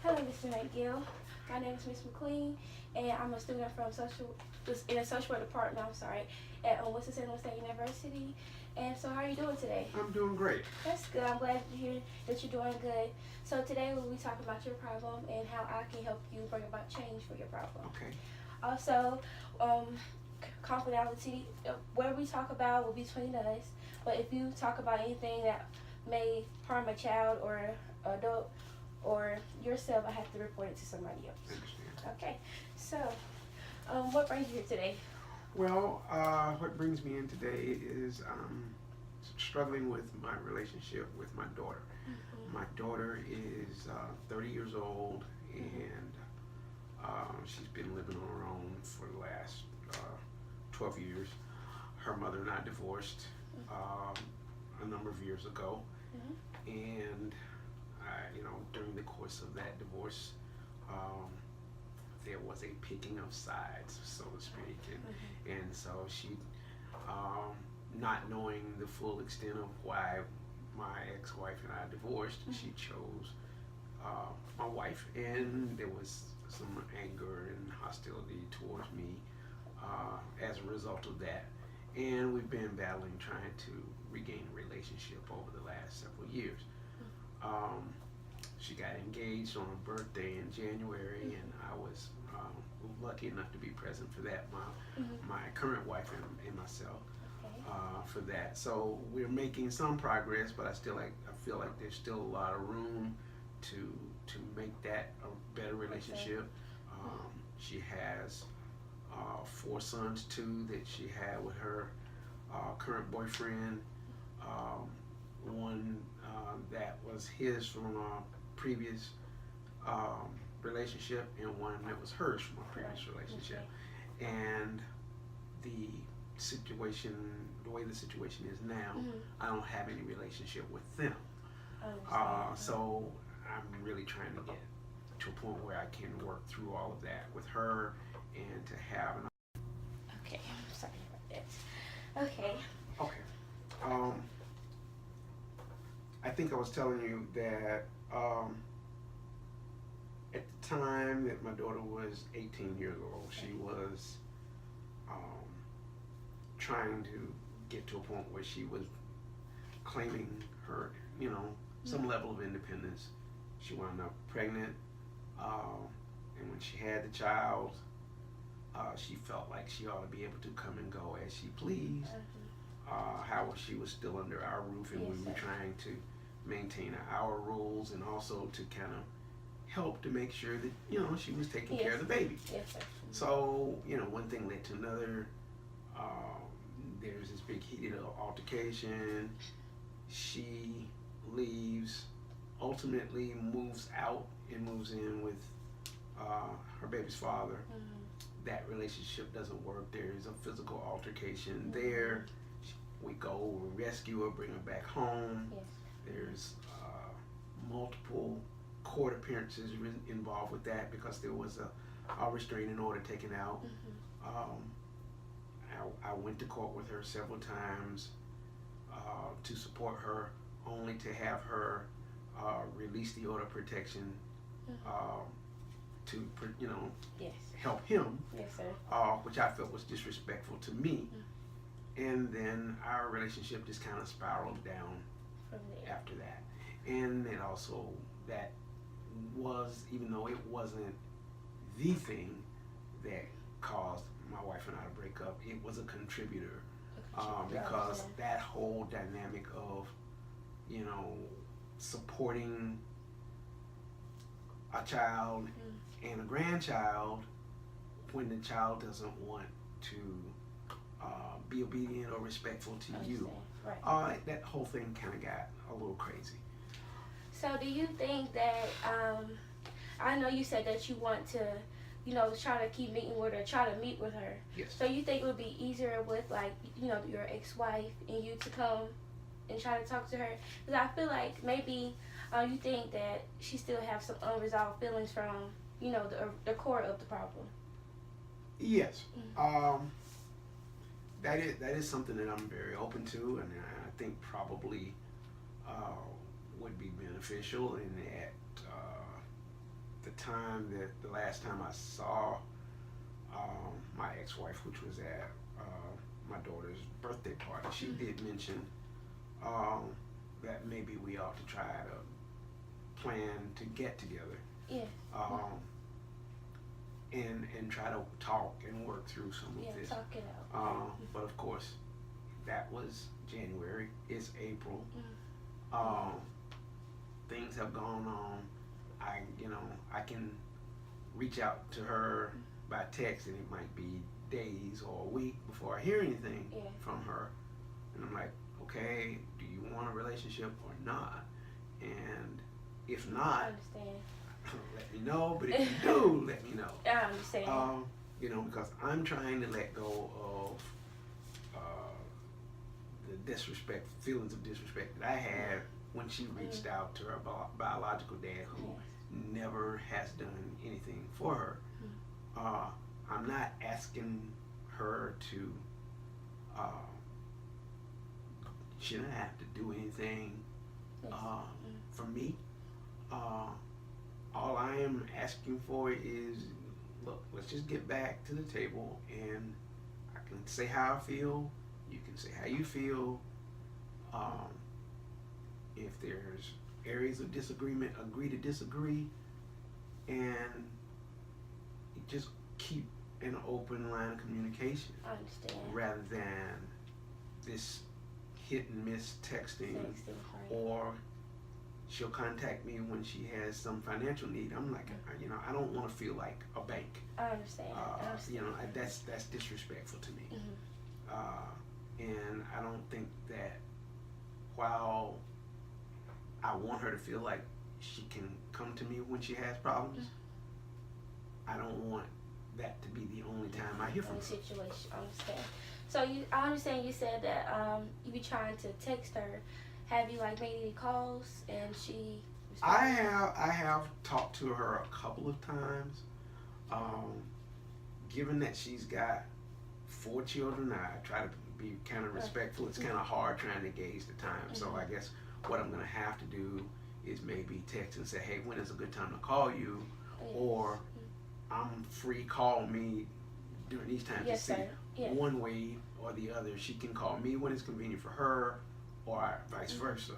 Hello, Mr. McGill. My name is Miss McQueen, and I'm a student from in the social work department. I'm sorry, at Winston-Salem State University. And so, how are you doing today? I'm doing great. That's good. I'm glad to hear that you're doing good. So today we'll be talking about your problem and how I can help you bring about change for your problem. Okay. Also, confidentiality. What we talk about will be between us. But if you talk about anything that may harm a child or adult or yourself, I have to report it to somebody I else. understand. Okay. So, what brings you here today? Well, what brings me in today is struggling with my relationship with my daughter. Mm-hmm. My daughter is 30 years old, and she's been living on her own for the last 12 years. Her mother and I divorced a number of years ago, and during the course of that divorce, there was a picking of sides, so to speak, and so she, not knowing the full extent of why my ex-wife and I divorced, she chose my wife, and there was some anger and hostility towards me as a result of that. And we've been battling trying to regain a relationship over the last several years. She got engaged on her birthday in January, and I was lucky enough to be present for that. My current wife and myself for that. So we're making some progress, but I feel like there's still a lot of room to make that a better relationship. She has 4 sons too that she had with her current boyfriend. One that was his from a previous relationship, and one that was hers from a previous relationship. And the way the situation is now, I don't have any relationship with them. So I'm really trying to get to a point where I can work through all of that with her and to have an. Okay, I'm sorry about that. Okay. Okay. I think I was telling you that at the time that my daughter was 18 years old, she was trying to get to a point where she was claiming her, some level of independence. She wound up pregnant, and when she had the child, she felt like she ought to be able to come and go as she pleased. However, she was still under our roof, and we were trying to maintain our rules and also to kind of help to make sure that she was taking care of the baby. Yes, sir. So one thing led to another. There's this big heated altercation. She leaves, ultimately moves out and moves in with her baby's father. That relationship doesn't work. There's a physical altercation there. We go rescue her, bring her back home. Yes. There's multiple court appearances involved with that because there was a restraining order taken out. I went to court with her several times to support her, only to have her release the order of protection to Yes. help him, Yes, sir. which I felt was disrespectful to me. And then our relationship just kind of spiraled down From there. after that. And it also, that was, even though it wasn't the thing that caused my wife and I to break up, it was a contributor. Because that whole dynamic of, supporting a child and a grandchild when the child doesn't want to be obedient or respectful to you. Right. That whole thing kind of got a little crazy. So do you think that, I know you said that you want to, try to keep meeting with her, try to meet with her. Yes. So you think it would be easier with, your ex-wife and you to come and try to talk to her? Because I feel like maybe you think that she still has some unresolved feelings from, the core of the problem. Yes. That is something that I'm very open to, and I think probably would be beneficial in that time that the last time I saw my ex-wife, which was at my daughter's birthday party, she did mention that maybe we ought to try to plan to get together. Yeah. And try to talk and work through some of this. Talk it out. But of course, that was January. It's April. Things have gone on. I can reach out to her by text, and it might be days or a week before I hear anything from her. And I'm like, okay, do you want a relationship or not? And if not, I understand. let me know. But if you do, let me know. I understand. Because I'm trying to let go of the disrespect, feelings of disrespect that I had when she reached out to her biological dad, who never has done anything for her. I'm not asking her to. She doesn't have to do anything for me. All I am asking for is, look, let's just get back to the table, and I can say how I feel. You can say how you feel. If there's areas of disagreement, agree to disagree, and just keep an open line of communication. I understand. Rather than this hit and miss texting, or she'll contact me when she has some financial need. I'm like, I don't want to feel like a bank. I understand. That's disrespectful to me. And I don't think that while I want her to feel like she can come to me when she has problems, I don't want that to be the only time I hear from her. Situation, I understand. So I understand you said that you be trying to text her. Have you made any calls and she responded? I have talked to her a couple of times. Given that she's got 4 children, I try to be kind of respectful. It's kind of hard trying to gauge the time. So I guess what I'm going to have to do is maybe text and say, hey, when is a good time to call you? Or I'm free, call me during these times to see one way or the other. She can call me when it's convenient for her, or vice versa.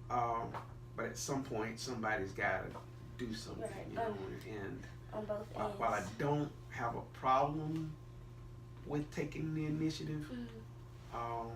But at some point, somebody's got to do something, and on both ends. While I don't have a problem with taking the initiative, I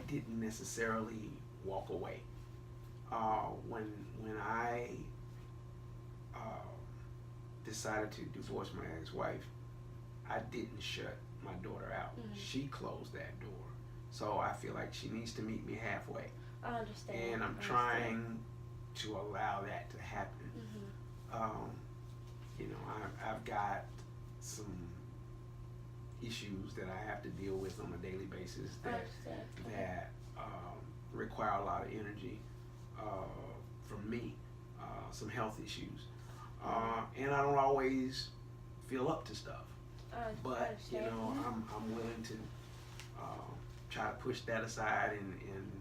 didn't necessarily walk away. When I decided to divorce my ex-wife, I didn't shut my daughter out. She closed that door. So I feel like she needs to meet me halfway. I understand. And I'm trying to allow that to happen. I've got some issues that I have to deal with on a daily basis that require a lot of energy from me, some health issues. And I don't always feel up to stuff. But I'm willing to try to push that aside and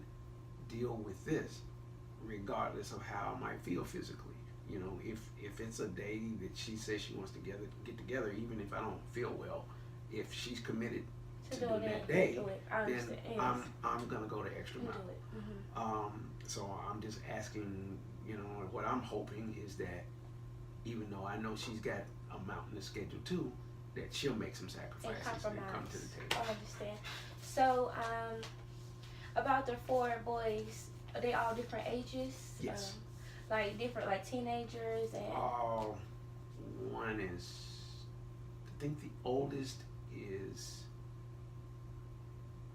deal with this, regardless of how I might feel physically. If it's a day that she says she wants to get together, even if I don't feel well, if she's committed to doing that day, then I'm gonna go the extra mile. So I'm just asking, what I'm hoping is that, even though I know she's got a mountain to schedule too, that she'll make some sacrifices and come to the table. I understand. So, about the 4 boys, are they all different ages? Yes. Different, teenagers and. One is, I think the oldest is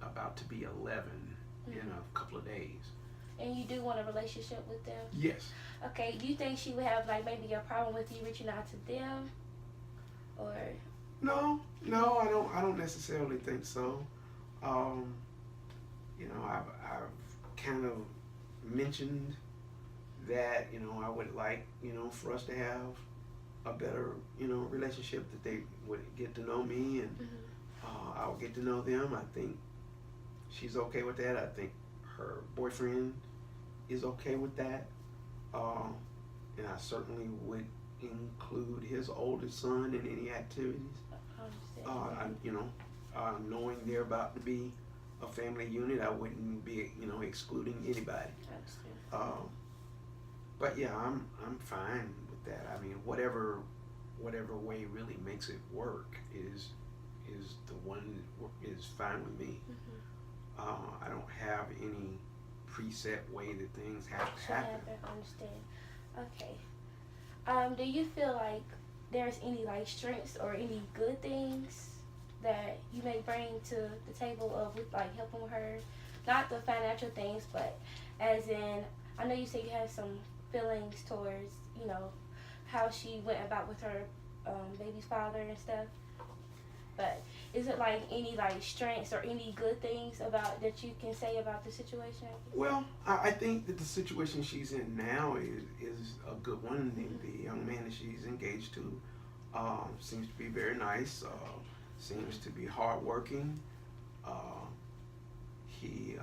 about to be 11 in a couple of days. And you do want a relationship with them? Yes. Okay. Do you think she would have maybe a problem with you reaching out to them, or? No, I don't necessarily think so. I've kind of mentioned that, I would like, for us to have a better, relationship, that they would get to know me and I would get to know them. I think she's okay with that. I think her boyfriend is okay with that. and I certainly would include his oldest son in any activities. Knowing they're about to be a family unit, I wouldn't be, excluding anybody. But yeah, I'm fine with that. I mean, whatever way really makes it work is the one that is fine with me. I don't have any preset way that things have to happen. I understand. Okay. Do you feel like there's any like strengths or any good things that you may bring to the table of with like helping her? Not the financial things, but as in, I know you said you had some feelings towards, how she went about with her baby's father and stuff. But is it like any like strengths or any good things about that you can say about the situation? Well, I think that the situation she's in now is a good one. The young man that she's engaged to seems to be very nice. Seems to be hardworking. He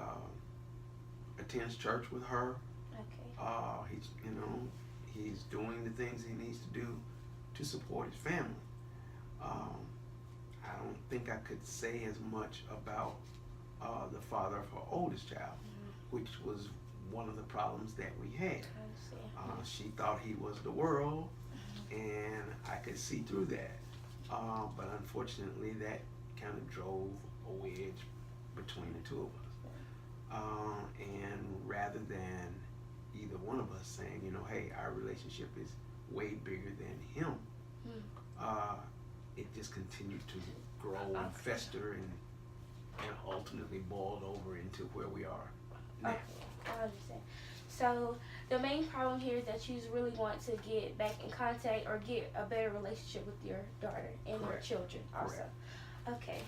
attends church with her. Okay. He's doing the things he needs to do to support his family. I don't think I could say as much about the father of her oldest child, which was one of the problems that we had. She thought he was the world, and I could see through that. But unfortunately, that kind of drove a wedge between the two of us. And rather than either one of us saying, hey, our relationship is way bigger than him, it just continued to grow and fester and ultimately boiled over into where we are now. Okay, I understand. So the main problem here is that you really want to get back in contact or get a better relationship with your daughter and your children also. Correct. Okay.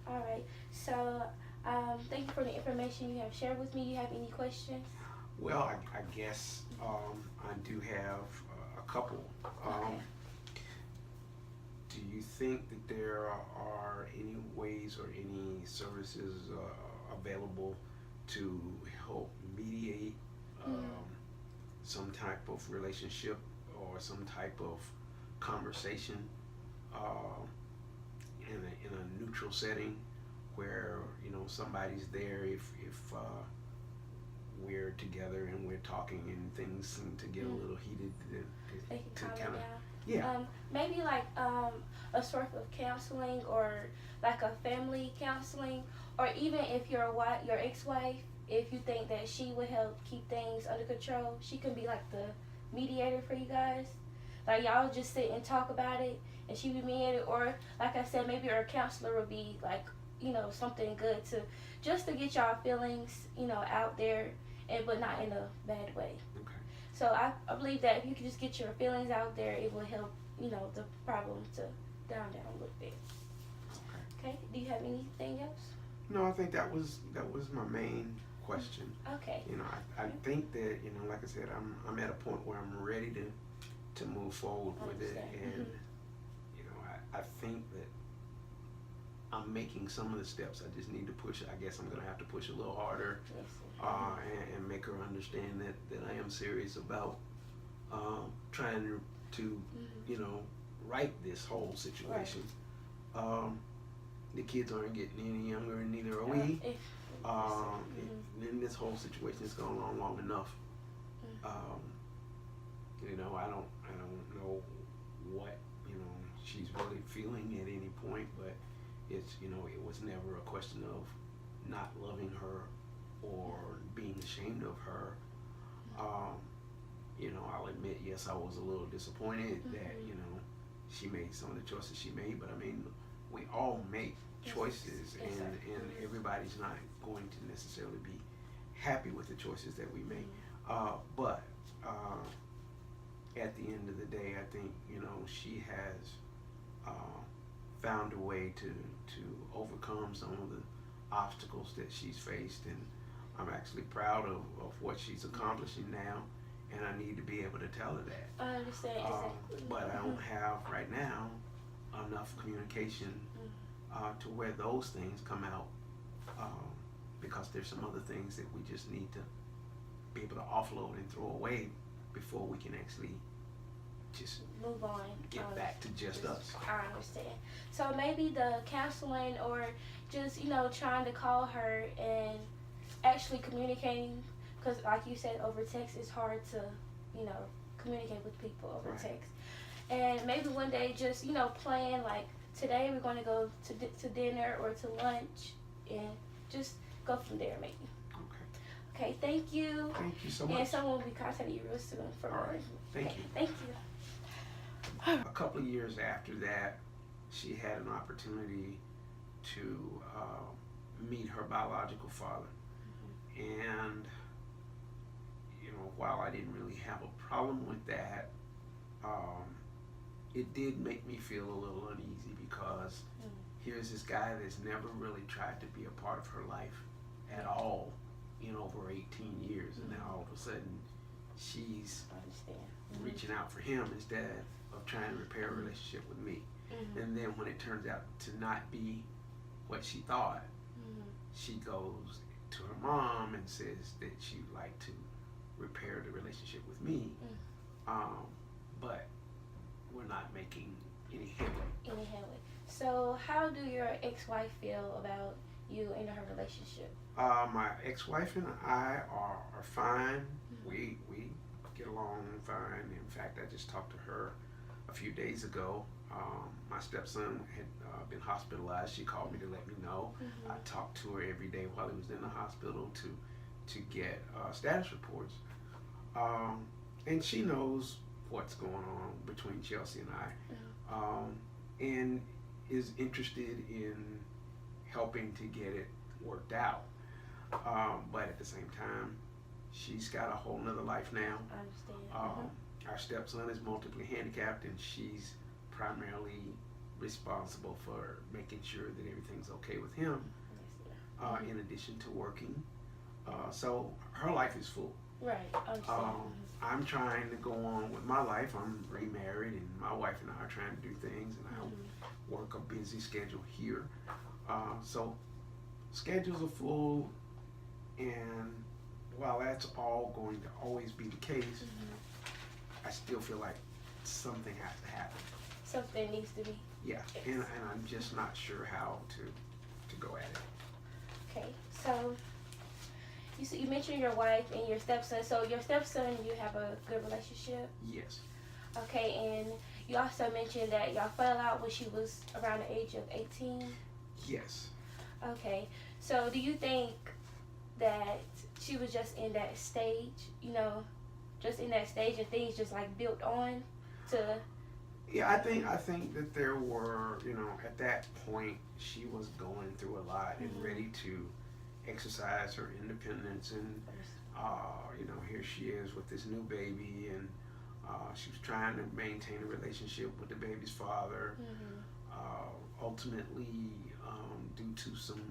All right. So thank you for the information you have shared with me. You have any questions? Well, I guess I do have a couple. Okay. Do you think that there are any ways or any services available to help mediate some type of relationship or some type of conversation in a neutral setting where somebody's there if we're together and we're talking and things seem to get a little heated They can calm it down. Yeah. Maybe like a sort of counseling or like a family counseling, or even if your ex-wife, if you think that she would help keep things under control, she can be like the mediator for you guys. Like y'all just sit and talk about it, and she be mediator, or like I said, maybe her counselor would be like something good to just to get y'all feelings out there, but not in a bad way. Okay. So I believe that if you can just get your feelings out there, it will help, the problem to down a little bit. Okay. Do you have anything else? No, I think that was my main question. Okay. I think that like I said, I'm at a point where I'm ready to move forward with it, and I think that I'm making some of the steps. I just need to push. I guess I'm gonna have to push a little harder, and make her understand that I am serious about trying to right this whole situation. Right. The kids aren't getting any younger, and neither are we. And this whole situation has gone on long enough. I don't know what she's really feeling at any point, but it's it was never a question of not loving her or being ashamed of her. I'll admit, yes, I was a little disappointed that she made some of the choices she made, but I mean, we all make choices, and everybody's not going to necessarily be happy with the choices that we make. But at the end of the day, I think she has found a way to overcome some of the obstacles that she's faced, and I'm actually proud of what she's accomplishing now, and I need to be able to tell her that. I understand exactly. But I don't have right now enough communication to where those things come out, because because there's some other things that we just need to be able to offload and throw away before we can actually just move on, get back to just us. I understand. So maybe the counseling, or just trying to call her and actually communicating, because like you said, over text it's hard to communicate with people over Right. text. And maybe one day just plan, like, today we're going to go to dinner or to lunch, and just go from there maybe. Okay, thank you. Thank you so And much. someone will be contacting you real soon for All more. right. Thank Okay, you. thank you. A couple of years after that, she had an opportunity to meet her biological father. And, while I didn't really have a problem with that, it did make me feel a little uneasy, because here's this guy that's never really tried to be a part of her life at all in over 18 years, and now all of a sudden she's reaching out for him instead of trying to repair a relationship with me. And then when it turns out to not be what she thought, she goes to her mom and says that she'd like to repair the relationship with me, but we're not making any headway. So how do your ex-wife feel about you and her relationship? My ex-wife and I are fine. We get along fine. In fact, I just talked to her a few days ago. My stepson had been hospitalized. She called me to let me know. I talked to her every day while he was in the hospital to get status reports. And she knows what's going on between Chelsea and I, and is interested in helping to get it worked out. But at the same time, she's got a whole nother life now. I understand. Our stepson is multiply handicapped, and she's primarily responsible for making sure that everything's okay with him, in addition to working. So her life is full. Right, I understand. I'm trying to go on with my life. I'm remarried, and my wife and I are trying to do things, and I work a busy schedule here. So schedules are full, and while that's all going to always be the case, I still feel like something has to happen. Something needs to be. Yeah, and I'm just not sure how to go at it. Okay, so you mentioned your wife and your stepson. So your stepson, you have a good relationship? Yes. Okay, and you also mentioned that y'all fell out when she was around the age of 18? Yes. Okay, so do you think that she was just in that stage, just in that stage, and things just like built on to? Yeah, I think that there were, at that point she was going through a lot and ready to exercise her independence, and here she is with this new baby, and she was trying to maintain a relationship with the baby's father. Ultimately, due to some